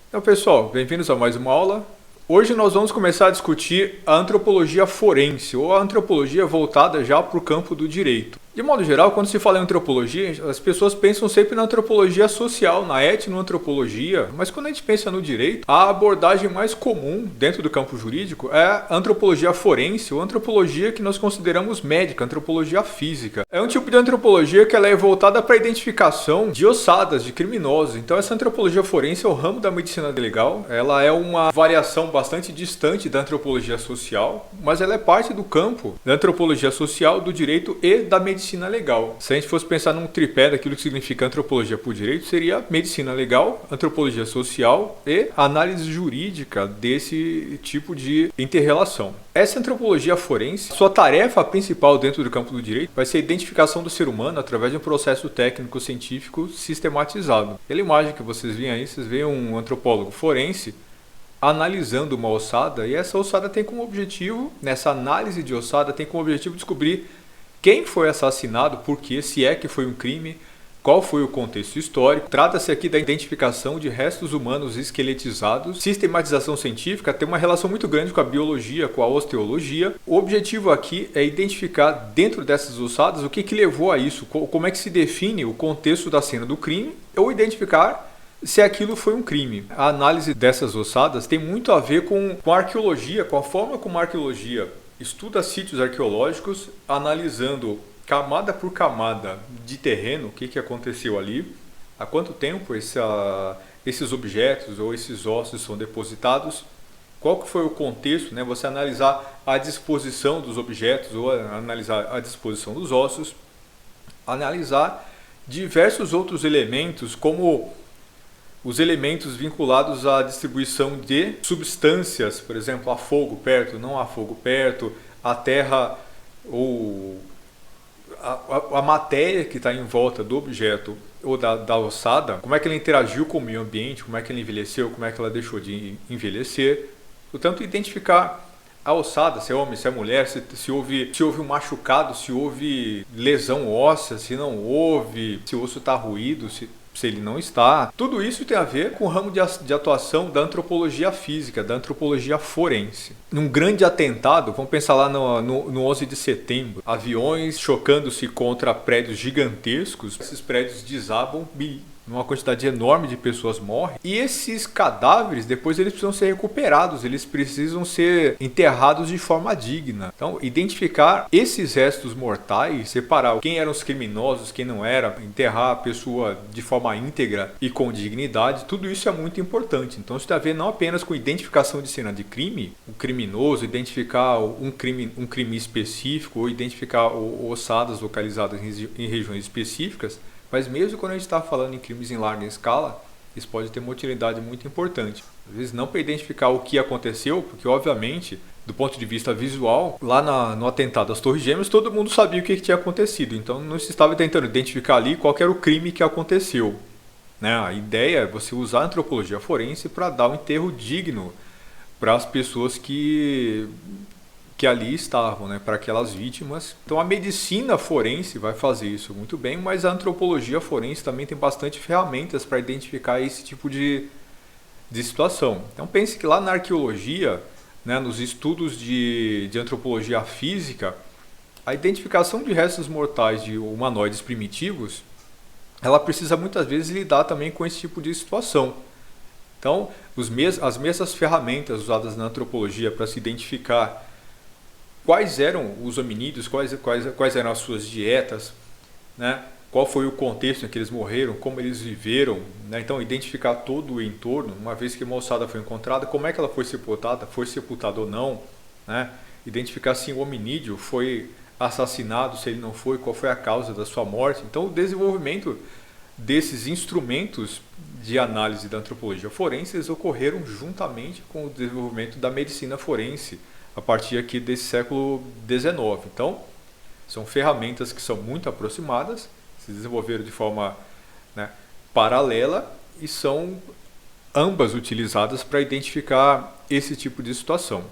Então, pessoal, bem-vindos a mais uma aula. Hoje nós vamos começar a discutir a antropologia forense, ou a antropologia voltada já para o campo do direito. De modo geral, quando se fala em antropologia, as pessoas pensam sempre na antropologia social, na etnoantropologia, mas quando a gente pensa no direito, a abordagem mais comum dentro do campo jurídico é a antropologia forense, ou antropologia que nós consideramos médica, antropologia física. É um tipo de antropologia que ela é voltada para a identificação de ossadas, de criminosos. Então essa antropologia forense é o ramo da medicina legal, ela é uma variação bastante distante da antropologia social, mas ela é parte do campo da antropologia social, do direito e da medicina legal. Se a gente fosse pensar num tripé daquilo que significa antropologia por direito, seria medicina legal, antropologia social e análise jurídica desse tipo de inter-relação. Essa antropologia forense, sua tarefa principal dentro do campo do direito vai ser a identificação do ser humano através de um processo técnico-científico sistematizado. Pela imagem que vocês veem aí, vocês veem um antropólogo forense analisando uma ossada, e essa ossada tem como objetivo, nessa análise de ossada, tem como objetivo descobrir quem foi assassinado, por quê, se é que foi um crime, qual foi o contexto histórico. Trata-se aqui da identificação de restos humanos esqueletizados. Sistematização científica tem uma relação muito grande com a biologia, com a osteologia. O objetivo aqui é identificar dentro dessas ossadas o que levou a isso, como é que se define o contexto da cena do crime, ou identificar se aquilo foi um crime. A análise dessas ossadas tem muito a ver com a arqueologia, com a forma como a arqueologia estuda sítios arqueológicos, analisando camada por camada de terreno, o que aconteceu ali, há quanto tempo esses objetos ou esses ossos são depositados, qual que foi o contexto, né? Você analisar a disposição dos objetos ou analisar a disposição dos ossos, analisar diversos outros elementos, como os elementos vinculados à distribuição de substâncias, por exemplo, há fogo perto, não há fogo perto, a terra ou a matéria que está em volta do objeto ou da ossada, como é que ela interagiu com o meio ambiente, como é que ela envelheceu, como é que ela deixou de envelhecer. Portanto, identificar a ossada, se é homem, se é mulher, se houve um machucado, se houve lesão óssea, se não houve, se o osso está ruído, se ele não está. Tudo isso tem a ver com o ramo de atuação da antropologia física, da antropologia forense. Num grande atentado, vamos pensar lá no 11 de setembro, aviões chocando-se contra prédios gigantescos, esses prédios desabam, uma quantidade enorme de pessoas morrem, e esses cadáveres depois eles precisam ser recuperados, eles precisam ser enterrados de forma digna. Então, identificar esses restos mortais, separar quem eram os criminosos, quem não era, enterrar a pessoa de forma íntegra e com dignidade, tudo isso é muito importante. Então, isso tem a ver não apenas com identificação de cena de crime, o criminoso, identificar um crime específico, ou identificar ossadas localizadas em regiões específicas, mas mesmo quando a gente está falando em crimes em larga escala, isso pode ter uma utilidade muito importante. Às vezes não para identificar o que aconteceu, porque obviamente, do ponto de vista visual, lá no atentado às Torres Gêmeas, todo mundo sabia o que tinha acontecido. Então não se estava tentando identificar ali qual era o crime que aconteceu, né? A ideia é você usar a antropologia forense para dar um enterro digno para as pessoas que ali estavam, né, para aquelas vítimas. Então a medicina forense vai fazer isso muito bem, mas a antropologia forense também tem bastante ferramentas para identificar esse tipo de situação. Então pense que lá na arqueologia, né, nos estudos de antropologia física, a identificação de restos mortais de humanoides primitivos, ela precisa muitas vezes lidar também com esse tipo de situação. Então as mesmas ferramentas usadas na antropologia para se identificar quais eram os hominídeos, quais eram as suas dietas, né? Qual foi o contexto em que eles morreram, como eles viveram, né? Então identificar todo o entorno, uma vez que uma ossada foi encontrada, como é que ela foi sepultada ou não, né? Identificar se o hominídeo foi assassinado, se ele não foi, qual foi a causa da sua morte. Então o desenvolvimento desses instrumentos de análise da antropologia forense eles ocorreram juntamente com o desenvolvimento da medicina forense, a partir aqui desse século XIX. Então, são ferramentas que são muito aproximadas, se desenvolveram de forma, né, paralela e são ambas utilizadas para identificar esse tipo de situação.